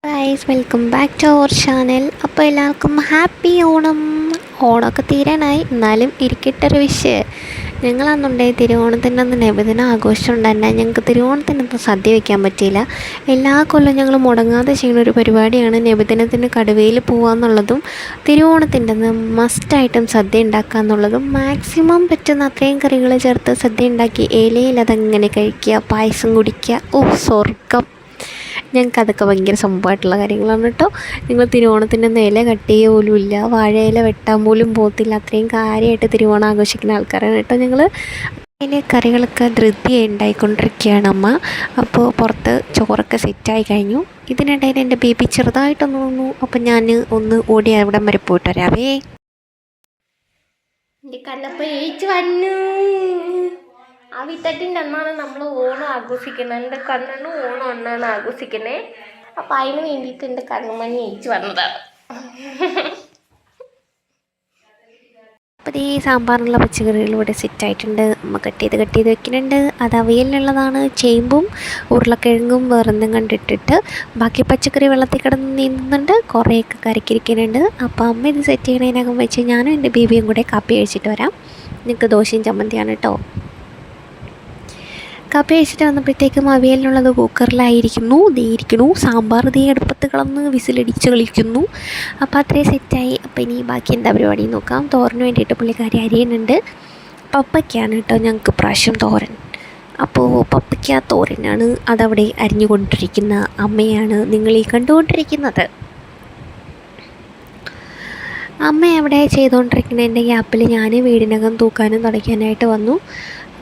Guys welcome back to our channel. അപ്പോൾ എല്ലാവർക്കും happy Onam. ഓണമൊക്കെ തീരാനായി, എന്നാലും ഇരിക്കട്ടൊരു വിഷയം. ഞങ്ങളന്നുണ്ടേ തിരുവോണത്തിൻ്റെ അന്ന് നബിദിന ആഘോഷം ഉണ്ടായിരുന്നെ. ഞങ്ങൾക്ക് തിരുവോണത്തിനൊന്നും സദ്യ വയ്ക്കാൻ പറ്റിയില്ല. എല്ലാ കൊല്ലം ഞങ്ങൾ മുടങ്ങാതെ ചെയ്യുന്ന ഒരു പരിപാടിയാണ് നബിദിനത്തിന് കടുവയിൽ പോകാമെന്നുള്ളതും തിരുവോണത്തിൻ്റെ അന്ന് മസ്റ്റായിട്ടും സദ്യ ഉണ്ടാക്കുക എന്നുള്ളതും. മാക്സിമം പറ്റുന്ന അത്രയും കറികൾ ചേർത്ത് സദ്യ ഉണ്ടാക്കി ഇലയിൽ അതങ്ങനെ കഴിക്കുക, പായസം കുടിക്കുക. ഓ സ്വർഗം! ഞങ്ങൾക്കതൊക്കെ ഭയങ്കര സംഭവമായിട്ടുള്ള കാര്യങ്ങളാണ് കേട്ടോ. നിങ്ങൾ തിരുവോണത്തിൻ്റെ ഒന്നും ഇല കട്ട് ചെയ്യുക പോലും ഇല്ല, വാഴയില വെട്ടാൻ പോലും പോകത്തില്ല. അത്രയും കാര്യമായിട്ട് തിരുവോണം ആഘോഷിക്കുന്ന ആൾക്കാരാണ് കേട്ടോ ഞങ്ങൾ. അതിലെ കറികളൊക്കെ ധൃതി ഉണ്ടായിക്കൊണ്ടിരിക്കുകയാണ് അമ്മ. അപ്പോൾ പുറത്ത് ചോറൊക്കെ സെറ്റായി കഴിഞ്ഞു. ഇതിനിടയിൽ എൻ്റെ ബേബി ചെറുതായിട്ടൊന്ന് തോന്നു. അപ്പം ഞാൻ ഒന്ന് ഓടി അവിടം വരെ പോയിട്ട് വരാവേ. എൻ്റെ കണ്ണപ്പ ഏച്ചു വന്നു. ആ വിത്തട്ടിൻ്റെ അന്നാണ് നമ്മൾ ഓണം ആഘോഷിക്കുന്നത്. എൻ്റെ കണ്ണനും ഓണം അന്നാണ് ആഘോഷിക്കുന്നത്. അപ്പം അതിന് വേണ്ടിയിട്ട് എൻ്റെ കണ്ണുമണി ഏച്ചു വന്നതാണ്. അപ്പോൾ ഈ സാമ്പാറിനുള്ള പച്ചക്കറികൾ ഇവിടെ സെറ്റായിട്ടുണ്ട്. അമ്മ കട്ട് ചെയ്ത് വെക്കുന്നുണ്ട്. അത് അവിയലിനുള്ളതാണ്. ചേമ്പും ഉരുളക്കിഴങ്ങും വേറെന്തും കണ്ടിട്ടിട്ട് ബാക്കി പച്ചക്കറി വെള്ളത്തിൽ കിടന്ന് നീന്തുന്നുണ്ട്. കുറേയൊക്കെ കരക്കിരിക്കുന്നുണ്ട്. അപ്പോൾ അമ്മ ഇത് സെറ്റ് ചെയ്യണതിനകം വെച്ച് ഞാനും എൻ്റെ ബേബിയും കൂടെ കാപ്പി കഴിച്ചിട്ട് വരാം. നിങ്ങൾക്ക് ദോശയും ചമ്മന്തിയാണ് കേട്ടോ. കാപ്പി കഴിച്ചിട്ട് വന്നപ്പോഴത്തേക്കും അവിയലിനുള്ളത് കുക്കറിലായിരിക്കുന്നു. സാമ്പാർ അടുപ്പത്ത് കിടന്ന് വിസിലടിച്ച് കളിക്കുന്നു. അപ്പോൾ അത്രയും സെറ്റായി. അപ്പോൾ ഇനി ബാക്കി എന്താ പരിപാടി നോക്കാം. തോരന് വേണ്ടിയിട്ട് പുള്ളിക്കാരി അരിയുന്നുണ്ട്. പപ്പയ്ക്കാണ് കേട്ടോ ഞങ്ങൾക്ക് പ്രാവശ്യം തോരൻ. അപ്പോൾ പപ്പയ്ക്ക തോരനാണ്. അതവിടെ അരിഞ്ഞുകൊണ്ടിരിക്കുന്ന അമ്മയാണ് നിങ്ങൾ ഈ കണ്ടുകൊണ്ടിരിക്കുന്നത്. അമ്മ അവിടെ ചെയ്തുകൊണ്ടിരിക്കുന്നതിൻ്റെ ഗ്യാപ്പിൽ ഞാൻ വീടിനകം തൂക്കാനും തുടയ്ക്കാനായിട്ട് വന്നു.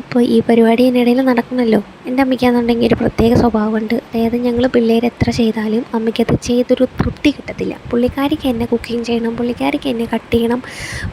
അപ്പോൾ ഈ പരിപാടി ഇതിനിടയിൽ നടക്കണമല്ലോ. എൻ്റെ അമ്മയ്ക്കാണെന്നുണ്ടെങ്കിൽ ഒരു പ്രത്യേക സ്വഭാവമുണ്ട്. അതായത് ഞങ്ങൾ പിള്ളേർ എത്ര ചെയ്താലും അമ്മയ്ക്കത് ചെയ്തൊരു തൃപ്തി കിട്ടത്തില്ല. പുള്ളിക്കാരിക്ക് എന്നെ കുക്കിംഗ് ചെയ്യണം, പുള്ളിക്കാരിക്ക് എന്നെ കട്ട് ചെയ്യണം,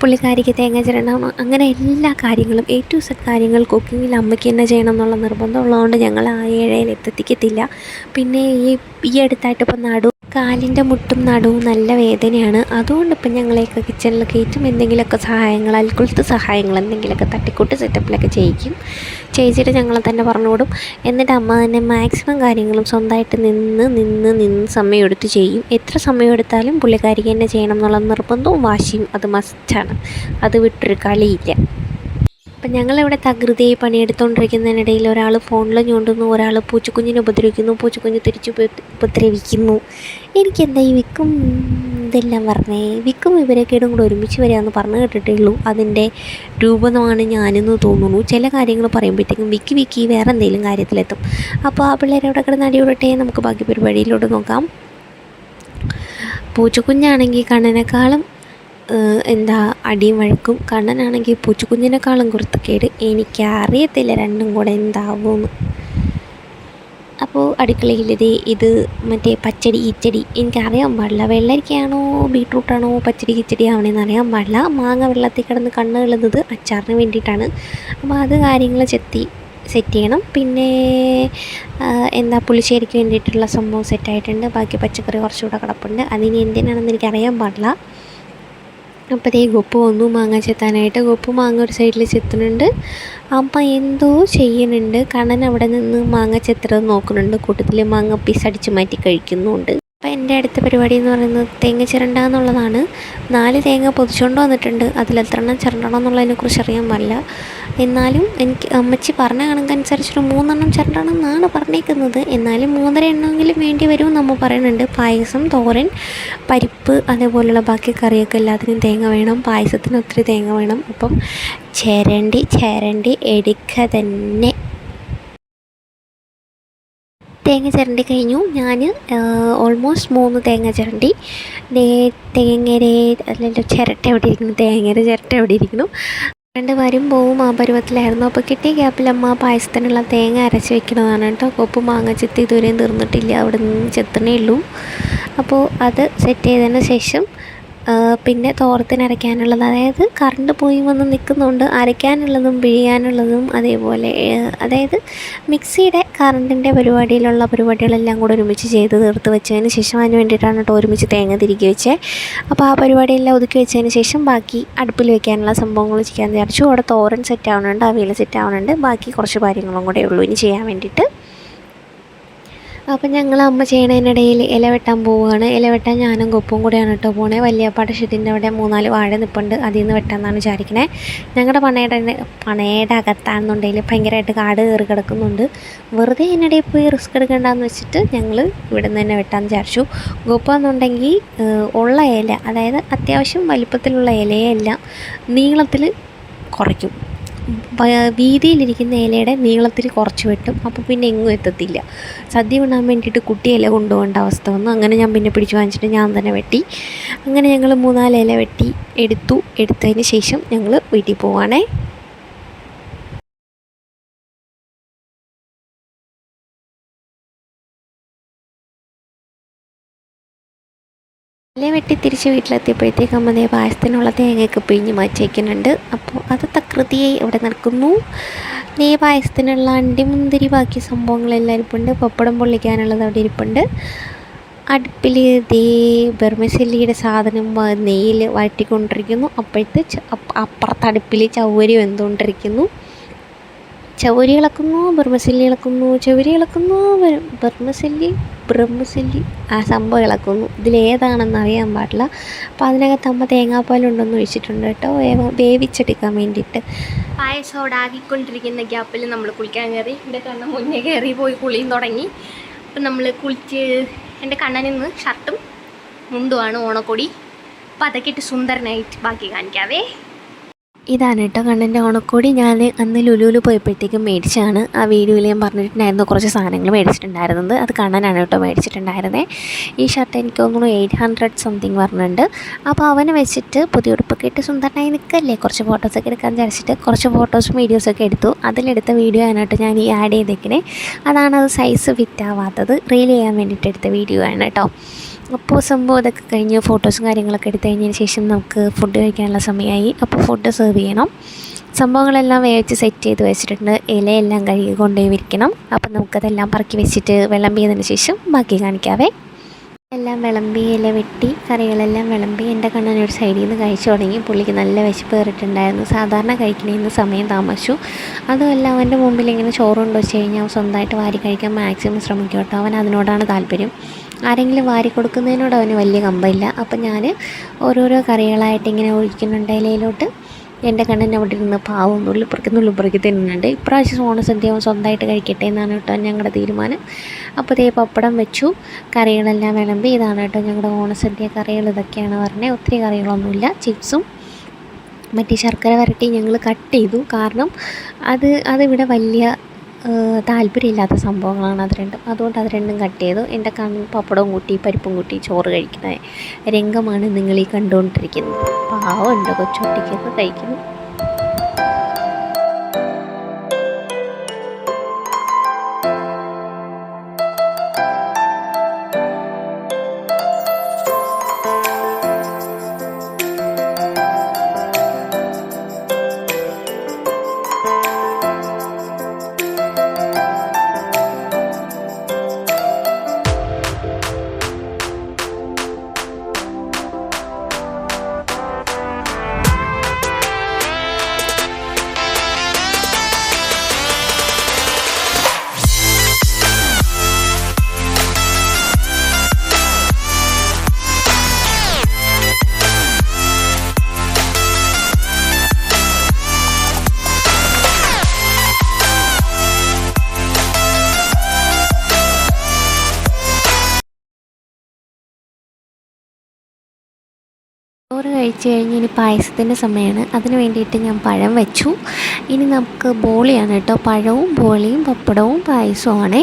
പുള്ളിക്കാരിക്ക് തേങ്ങ ചിരണ്ടണം, അങ്ങനെ എല്ലാ കാര്യങ്ങളും A to Z കാര്യങ്ങൾ കുക്കിങ്ങിൽ അമ്മയ്ക്ക് തന്നെ ചെയ്യണം എന്നുള്ള നിർബന്ധം ഉള്ളതുകൊണ്ട് ഞങ്ങൾ ആ ഏഴയിൽ എത്തിക്കത്തില്ല. പിന്നെ ഈ അടുത്തായിട്ട് ഇപ്പോൾ കാലിൻ്റെ മുട്ടും നടുവും നല്ല വേദനയാണ്. അതുകൊണ്ട് ഇപ്പം ഞങ്ങളെയൊക്കെ കിച്ചണിൽ കയറ്റും എന്തെങ്കിലുമൊക്കെ സഹായങ്ങൾ, അൽക്കുലത്തെ സഹായങ്ങൾ എന്തെങ്കിലുമൊക്കെ തട്ടിക്കൂട്ട് സെറ്റപ്പിലൊക്കെ ചെയ്യിച്ചിട്ട് ഞങ്ങളെ തന്നെ പറഞ്ഞുകൊടും. എന്നിട്ട് അമ്മ തന്നെ മാക്സിമം കാര്യങ്ങളും സ്വന്തമായിട്ട് നിന്ന് സമയം എടുത്ത് ചെയ്യും. എത്ര സമയം എടുത്താലും പുള്ളിക്കാരിക്ക് തന്നെ ചെയ്യണം എന്നുള്ള നിർബന്ധവും വാശിയും അത് മസ്റ്റാണ്. അത് വിട്ടൊരു കളിയില്ല. അപ്പം ഞങ്ങളിവിടെ തകൃതിയായി പണിയെടുത്തുകൊണ്ടിരിക്കുന്നതിനിടയിൽ ഒരാൾ ഫോണിൽ ഞോണ്ടുന്നു, ഒരാൾ പൂച്ചക്കുഞ്ഞിനെ ഉപദ്രവിക്കുന്നു, പൂച്ചക്കുഞ്ഞ് തിരിച്ച് ഉപദ്രവിക്കുന്നു. എനിക്കെന്താ ഈ വിക്കും ഇതെല്ലാം പറഞ്ഞേ. വിക്കും ഇവരൊക്കെയും കൂടെ ഒരുമിച്ച് വരികയെന്ന് പറഞ്ഞു കേട്ടിട്ടേ ഉള്ളൂ. അതിൻ്റെ രൂപമാണ് ഞാനെന്ന് തോന്നുന്നു. ചില കാര്യങ്ങൾ പറയുമ്പോഴത്തേക്കും വിക്കി വേറെ എന്തെങ്കിലും കാര്യത്തിലെത്തും. അപ്പോൾ ആ പിള്ളേരവിടെ കിടന്ന് അടിയോടട്ടെ. നമുക്ക് ബാക്കി പരിപാടിയിലോട്ട് നോക്കാം. പൂച്ചക്കുഞ്ഞാണെങ്കിൽ കണ്ണനേക്കാളും അടിയും വഴക്കും. കണ്ണനാണെങ്കിൽ പൂച്ചക്കുഞ്ഞിനേക്കാളും കുരുത്തക്കേട്. എനിക്കറിയത്തില്ല രണ്ടും കൂടെ എന്താവുമെന്ന്. അപ്പോൾ അടുക്കളയിലത് ഇത് മറ്റേ പച്ചടി കിച്ചടി എനിക്കറിയാൻ പാടില്ല. വെള്ളരിക്കയാണോ ബീട്രൂട്ടാണോ പച്ചടി കിച്ചടി ആവണേന്ന് അറിയാൻ പാടില്ല. മാങ്ങ വെള്ളത്തിൽ കിടന്ന് കണ്ണ് എഴുതുന്നത് അച്ചാറിന് വേണ്ടിയിട്ടാണ്. അപ്പോൾ അത് കാര്യങ്ങൾ സെറ്റ് ചെയ്യണം. പിന്നെ പുളിശ്ശേരിക്ക് വേണ്ടിയിട്ടുള്ള സംഭവം സെറ്റായിട്ടുണ്ട്. ബാക്കി പച്ചക്കറി കുറച്ചുകൂടെ കിടപ്പുണ്ട്. അതിന് എന്തിനാണെന്ന് എനിക്കറിയാൻ പാടില്ല. അപ്പോൾ ഗൊപ്പ് വന്നു മാങ്ങ ചെത്താനായിട്ട്. ഗൊപ്പ് മാങ്ങ ഒരു സൈഡിൽ ചെത്തുന്നുണ്ട്. അമ്മ എന്തോ ചെയ്യുന്നുണ്ട്. കണ്ണൻ അവിടെ നിന്ന് മാങ്ങ ചെത്തുന്നത് നോക്കുന്നുണ്ട്. കൂട്ടത്തിൽ മാങ്ങ പീസ് അടിച്ച് മാറ്റി കഴിക്കുന്നുണ്ട്. അപ്പോൾ എൻ്റെ അടുത്ത പരിപാടി എന്ന് പറയുന്നത് തേങ്ങ ചിരണ്ട എന്നുള്ളതാണ്. 4 തേങ്ങ പൊതിച്ചുകൊണ്ട് വന്നിട്ടുണ്ട്. അതിലെത്രണ്ണം ചിരണ്ടണം എന്നുള്ളതിനെക്കുറിച്ച് അറിയാൻ പാടില്ല. എന്നാലും എനിക്ക് അമ്മച്ചി പറഞ്ഞ കണക്കനുസരിച്ചൊരു 3 എണ്ണം ചിരണ്ടണം എന്നാണ് പറഞ്ഞേക്കുന്നത്. എന്നാലും 3.5 എണ്ണമെങ്കിലും വേണ്ടി വരും നമ്മൾ പറയുന്നുണ്ട്. പായസം, തോരൻ, പരിപ്പ്, അതേപോലെയുള്ള ബാക്കി കറിയൊക്കെ എല്ലാത്തിനും തേങ്ങ വേണം. പായസത്തിന് ഒത്തിരി തേങ്ങ വേണം. അപ്പം ചിരണ്ടി എടുക്കുക തന്നെ. തേങ്ങ ചിരണ്ടി കഴിഞ്ഞു. ഞാൻ ഓൾമോസ്റ്റ് 3 തേങ്ങ ചിരണ്ടി. അല്ലല്ലോ ചിരട്ട എവിടെ ഇരിക്കുന്നു, തേങ്ങയുടെ ചിരട്ട എവിടെ ഇരിക്കുന്നു. 2 വരും പോവും ആ പരുവത്തിലായിരുന്നു. അപ്പോൾ കിട്ടിയ ഗ്യാപ്പിൽ അമ്മ പായസത്തിനുള്ള തേങ്ങ അരച്ച് വെക്കുന്നതാണ് കേട്ടോ. കൊപ്പ് മാങ്ങ ചെത്തി ഇതുവരെയും തീർന്നിട്ടില്ല, അവിടെ നിന്ന് ചെത്തണേ ഉള്ളൂ. അപ്പോൾ അത് സെറ്റ് ചെയ്തതിന് ശേഷം പിന്നെ തോരത്തിന് അരയ്ക്കാനുള്ളത്, അതായത് കറണ്ട് പോയി വന്ന് നിൽക്കുന്നുണ്ട്, അരയ്ക്കാനുള്ളതും പിഴിയാനുള്ളതും അതേപോലെ അതായത് മിക്സിയുടെ കറണ്ടിൻ്റെ പരിപാടികളെല്ലാം കൂടെ ഒരുമിച്ച് ചെയ്ത് തീർത്ത് വെച്ചതിന് ശേഷം അതിന് വേണ്ടിയിട്ടാണ് കേട്ടോ ഒരുമിച്ച് തേങ്ങ തിരികെ വെച്ചത്. അപ്പോൾ ആ പരിപാടിയെല്ലാം ഒതുക്കി വെച്ചതിന് ശേഷം ബാക്കി അടുപ്പിൽ വെക്കാനുള്ള സംഭവങ്ങൾ ചെയ്യാൻ വിചാരിച്ചു. അവിടെ തോരൻ സെറ്റ് ആവുന്നുണ്ട്, അവിയൽ സെറ്റ് ആവുന്നുണ്ട്. ബാക്കി കുറച്ച് കാര്യങ്ങളും കൂടെ ഉള്ളൂ ഇനി ചെയ്യാൻ വേണ്ടിയിട്ട്. അപ്പം ഞങ്ങൾ അമ്മ ചെയ്യണതിനിടയിൽ ഇല വെട്ടാൻ പോവുകയാണ്. ഇല വെട്ടാൻ ഞാനും കൊപ്പും കൂടെയാണ് കേട്ടോ പോണേ. വല്യപ്പാടെ ഷെഡിൻ്റെ അവിടെ 3-4 വാഴ നിൽപ്പുണ്ട്, അതിൽ നിന്ന് വെട്ടാമെന്നാണ് വിചാരിക്കണേ. ഞങ്ങളുടെ പണയുടെ അകത്താണെന്നുണ്ടെങ്കിൽ ഭയങ്കരമായിട്ട് കാട് കയറി കിടക്കുന്നുണ്ട്. വെറുതെ ഇതിനിടയിൽ പോയി റിസ്ക് എടുക്കേണ്ടെന്ന് വെച്ചിട്ട് ഞങ്ങൾ ഇവിടെ നിന്ന് തന്നെ വെട്ടാമെന്ന് വിചാരിച്ചു. കൊപ്പാന്നുണ്ടെങ്കിൽ ഉള്ള ഇല, അതായത് അത്യാവശ്യം വലിപ്പത്തിലുള്ള ഇലയെല്ലാം നീളത്തിൽ കുറയ്ക്കും. വീതിയിലിരിക്കുന്ന ഇലയുടെ നീളത്തിൽ കുറച്ച് വെട്ടും. അപ്പോൾ പിന്നെ എങ്ങും എത്തത്തില്ല. സദ്യ ഉണ്ണാൻ വേണ്ടിയിട്ട് കുട്ടി ഇല കൊണ്ടുപോകേണ്ട അവസ്ഥ വന്നു. അങ്ങനെ ഞാൻ പിന്നെ പിടിച്ച് വാങ്ങിച്ചിട്ട് ഞാൻ തന്നെ വെട്ടി. അങ്ങനെ ഞങ്ങൾ 3-4 ഇല വെട്ടി എടുത്തതിന് ശേഷം ഞങ്ങൾ വീട്ടിൽ പോവുകയാണേ. ഇല വെട്ടി തിരിച്ച് വീട്ടിലെത്തിയപ്പോഴത്തേക്ക് അമ്മ പായസത്തിനുള്ള തേങ്ങയൊക്കെ പിഴിഞ്ഞ് മാറ്റി വയ്ക്കുന്നുണ്ട്. അപ്പോൾ അത് തകൃതിയായി ഇവിടെ നടക്കുന്നു. പായസത്തിനുള്ള അണ്ടിമുന്തിരി ബാക്കി സംഭവങ്ങളെല്ലാം ഇരിപ്പുണ്ട്. പപ്പടം പൊള്ളിക്കാനുള്ളത് അവിടെ ഇരിപ്പുണ്ട്. അടുപ്പിൽ ബർമസല്ലിയുടെ സാധനം നെയ്യിൽ വഴറ്റിക്കൊണ്ടിരിക്കുന്നു. അപ്പുറത്ത് അടുപ്പിൽ ചവ്വരി വെന്തുകൊണ്ടിരിക്കുന്നു. ചവ്വരി ഇളക്കുന്നു, ബർമസല്ലി ഇളക്കുന്നു, ചവ്വരി ഇളക്കുന്നു, ബ്രഹ്മസല്ലി ആ സംഭവം ഇളക്കുന്നു. ഇതിലേതാണെന്ന് അറിയാൻ പാടില്ല. അപ്പോൾ അതിനകത്ത് അമ്മ തേങ്ങാപ്പാലുണ്ടെന്ന് ഒഴിച്ചിട്ടുണ്ട് കേട്ടോ, വേവിച്ചെടുക്കാൻ വേണ്ടിയിട്ട്. പായസം അവിടെ ആക്കിക്കൊണ്ടിരിക്കുന്ന ഗ്യാപ്പിൽ നമ്മൾ കുളിക്കാൻ കയറി. എൻ്റെ കണ്ണൻ മുന്നേ കയറി പോയി കുളിയും തുടങ്ങി. അപ്പം നമ്മൾ കുളിച്ച് എൻ്റെ കണ്ണനിൽ നിന്ന് ഷർട്ടും മുണ്ടുമാണ് ഓണക്കൊടി. അപ്പോൾ അതൊക്കെ ഇട്ട് സുന്ദരനായിട്ട് ബാക്കി കാണിക്കാവേ. ഇതാണ് കേട്ടോ കണ്ണൻ്റെ ഓണക്കോടി. ഞാൻ അന്ന് ലുലുവിൽ പോയപ്പോഴത്തേക്കും മേടിച്ചാണ്. ആ വീഡിയോയിൽ ഞാൻ പറഞ്ഞിട്ടുണ്ടായിരുന്നു കുറച്ച് സാധനങ്ങൾ മേടിച്ചിട്ടുണ്ടായിരുന്നത്. അത് കണ്ണനാണ് കേട്ടോ മേടിച്ചിട്ടുണ്ടായിരുന്നത്. ഈ ഷർട്ട് എനിക്ക് തോന്നുന്നു 800 സംതിങ് പറഞ്ഞിട്ടുണ്ട്. അപ്പോൾ അവനെ വെച്ചിട്ട് പുതിയ ഉടുപ്പൊക്കെ ഇട്ട് സുന്ദരനായി നിൽക്കല്ലേ, കുറച്ച് ഫോട്ടോസൊക്കെ എടുക്കാൻ വിചാരിച്ചിട്ട് കുറച്ച് ഫോട്ടോസും വീഡിയോസൊക്കെ എടുത്തു. അതിലെടുത്ത വീഡിയോ ആണ് കേട്ടോ ഞാൻ ഈ ആഡ് ചെയ്തേക്കണേ. അതാണത് സൈസ് ഫിറ്റ് ആവാത്തത്. റീൽ ചെയ്യാൻ വേണ്ടിയിട്ട് എടുത്ത വീഡിയോ ആണ് കേട്ടോ. അപ്പോൾ സംഭവം അതൊക്കെ കഴിഞ്ഞ് ഫോട്ടോസും കാര്യങ്ങളൊക്കെ എടുത്തു കഴിഞ്ഞതിന് ശേഷം നമുക്ക് ഫുഡ് കഴിക്കാനുള്ള സമയമായി. അപ്പോൾ ഫുഡ് സെർവ് ചെയ്യണം. സംഭവങ്ങളെല്ലാം വേവിച്ച് സെറ്റ് ചെയ്ത് വെച്ചിട്ടുണ്ട്. ഇലയെല്ലാം കഴുകി കൊണ്ടുപോയി വിരിക്കണം. അപ്പം നമുക്കതെല്ലാം പറക്കി വെച്ചിട്ട് വിളമ്പിയതിന് ശേഷം ബാക്കി കാണിക്കാവേ. എല്ലാം വിളമ്പി, ഇല വെട്ടി, കറികളെല്ലാം വിളമ്പി. എൻ്റെ കണ്ണനൊരു സൈഡിൽ നിന്ന് കഴിച്ചു തുടങ്ങി. പുള്ളിക്ക് നല്ല വിശപ്പ് കയറിയിട്ടുണ്ടായിരുന്നു. സാധാരണ കഴിക്കണേന്ന് സമയം താമസിച്ചു. അതുമല്ല അവൻ്റെ മുമ്പിൽ ഇങ്ങനെ ചോറ് കൊണ്ട് വെച്ച് കഴിഞ്ഞാൽ അവൻ സ്വന്തമായിട്ട് വാരി കഴിക്കാൻ മാക്സിമം ശ്രമിക്കും കേട്ടോ. അവൻ അതിനോടാണ് താല്പര്യം. ആരെങ്കിലും വാരി കൊടുക്കുന്നതിനോട് അവന് വലിയ കമ്പമില്ല. അപ്പം ഞാൻ ഓരോരോ കറികളായിട്ട് ഇങ്ങനെ ഒഴിക്കുന്നുണ്ട് ഇലയിലോട്ട്. എൻ്റെ കണ്ണൻ അവിടെ ഇരുന്ന് പാവം നുള്ളിപ്പുറക്കി തിന്നുന്നുണ്ട്. ഇപ്രാവശ്യം ഓണസദ്യ സ്വന്തമായിട്ട് കഴിക്കട്ടെ എന്നാണ് കേട്ടോ ഞങ്ങളുടെ തീരുമാനം. അപ്പോൾ പപ്പടം വെച്ചു, കറികളെല്ലാം വിളമ്പി. ഇതാണ് കേട്ടോ ഞങ്ങളുടെ ഓണസദ്യ കറികൾ. ഇതൊക്കെയാണ് പറഞ്ഞത്. ഒത്തിരി കറികളൊന്നുമില്ല. ചിപ്സും മറ്റേ ശർക്കര വരട്ടി ഞങ്ങൾ കട്ട് ചെയ്തു. കാരണം അതിവിടെ വലിയ താല്പര്യമില്ലാത്ത സംഭവങ്ങളാണ് അത് രണ്ടും. അതുകൊണ്ട് അത് രണ്ടും കട്ട് ചെയ്തു. എൻ്റെ പപ്പടവും കൂട്ടി പരിപ്പും കൂട്ടി ചോറ് കഴിക്കുന്ന രംഗമാണ് നിങ്ങൾ ഈ കണ്ടുകൊണ്ടിരിക്കുന്നത്. പാവം എൻ്റെ കൊച്ചുകുട്ടിക്കൊക്കെ കഴിക്കുന്നു. ചോറ് കഴിച്ച് കഴിഞ്ഞ് ഇനി പായസത്തിൻ്റെ സമയമാണ്. അതിന് വേണ്ടിയിട്ട് ഞാൻ പഴം വെച്ചു. ഇനി നമുക്ക് ബോളിയാണ് കേട്ടോ. പഴവും ബോളിയും പപ്പടവും പായസവുമാണേ.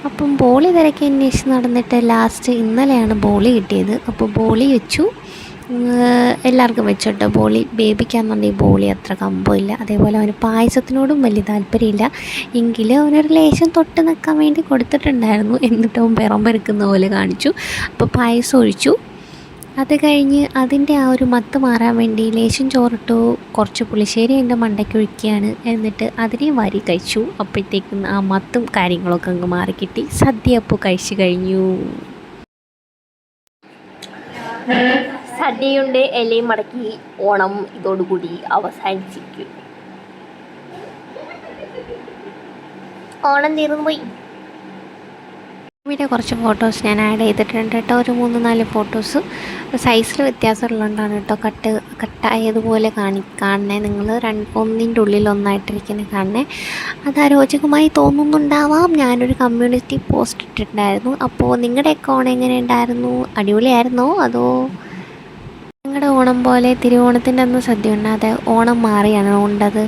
അപ്പം ബോളി തിരക്കി അന്വേഷിച്ച് നടന്നിട്ട് ലാസ്റ്റ് ഇന്നലെയാണ് ബോളി കിട്ടിയത്. അപ്പോൾ ബോളി വെച്ചു. എല്ലാവർക്കും വെച്ചു കേട്ടോ ബോളി. ബേബിക്കാണെന്നുണ്ടെങ്കിൽ ബോളി അത്ര കമ്പമില്ല. അതേപോലെ അവന് പായസത്തിനോടും വലിയ താല്പര്യമില്ല. എങ്കിലും അവനൊരു ലേശം തൊട്ട് നിൽക്കാൻ വേണ്ടി കൊടുത്തിട്ടുണ്ടായിരുന്നു. എന്നിട്ടും പെറമ്പെടുക്കുന്ന പോലെ കാണിച്ചു. അപ്പോൾ പായസം ഒഴിച്ചു. അത് കഴിഞ്ഞ് അതിൻ്റെ ആ ഒരു മത്ത് മാറാൻ വേണ്ടി ലേശം ചോറിട്ടു. കുറച്ച് പുളിശ്ശേരി എൻ്റെ മണ്ടയ്ക്ക് ഒഴിക്കുകയാണ്. എന്നിട്ട് അതിനെയും വാരി കഴിച്ചു. അപ്പോഴത്തേക്കും ആ മത്തും കാര്യങ്ങളൊക്കെ അങ്ങ് മാറിക്കിട്ടി. സദ്യ അപ്പോൾ കഴിച്ചു കഴിഞ്ഞു. സദ്യയുണ്ട്, ഇലയും മടക്കി ഓണം ഇതോടുകൂടി അവസാനിച്ചിരിക്കും. ഓണം തീർന്നു പോയി. വീഡിയോ കുറച്ച് ഫോട്ടോസ് ഞാൻ ആഡ് ചെയ്തിട്ടുണ്ട് കേട്ടോ. ഒരു 3-4 ഫോട്ടോസ് സൈസിൽ വ്യത്യാസമുള്ളതുകൊണ്ടാണ് കേട്ടോ കട്ടായതുപോലെ കാണണേ. നിങ്ങൾ ഒന്നിൻ്റെ ഉള്ളിൽ ഒന്നായിട്ടിരിക്കുന്നത് കാണണേ. അത് അരോചകമായി തോന്നുന്നുണ്ടാവാം. ഞാനൊരു കമ്മ്യൂണിറ്റി പോസ്റ്റ് ഇട്ടിട്ടുണ്ടായിരുന്നു. അപ്പോൾ നിങ്ങളുടെയൊക്കെ ഓണം എങ്ങനെ ഉണ്ടായിരുന്നു? അടിപൊളിയായിരുന്നോ? അതോ ഞങ്ങളുടെ ഓണം പോലെ തിരുവോണത്തിൻ്റെ അന്ന് സദ്യ ഉണ്ണാതെ ഓണം മാറിയാണ് ഉണ്ടത്.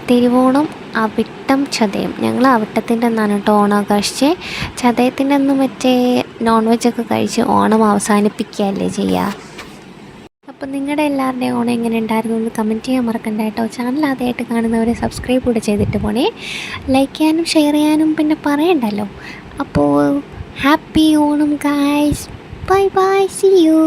തിരുവോണം അവിട്ടം ചതയം, ഞങ്ങൾ അവിട്ടത്തിൻ്റെ അന്നാണ് കേട്ടോ ഓണം ആഘോഷിച്ചത്. ചതയത്തിൻ്റെ അന്ന് മറ്റേ നോൺ വെജൊക്കെ കഴിച്ച് ഓണം അവസാനിപ്പിക്കുകയല്ലേ ചെയ്യുക. അപ്പം നിങ്ങളുടെ എല്ലാവരുടെയും ഓണം എങ്ങനെ ഉണ്ടായിരുന്നു എന്ന് കമൻറ്റ് ചെയ്യാൻ മറക്കണ്ട കേട്ടോ. ചാനൽ ആദ്യമായിട്ട് കാണുന്നവരെ സബ്സ്ക്രൈബ് കൂടെ ചെയ്തിട്ട് പോണേ. ലൈക്ക് ചെയ്യാനും ഷെയർ ചെയ്യാനും പിന്നെ പറയണ്ടല്ലോ. അപ്പോൾ happy Onam guys. Bye bye, see U.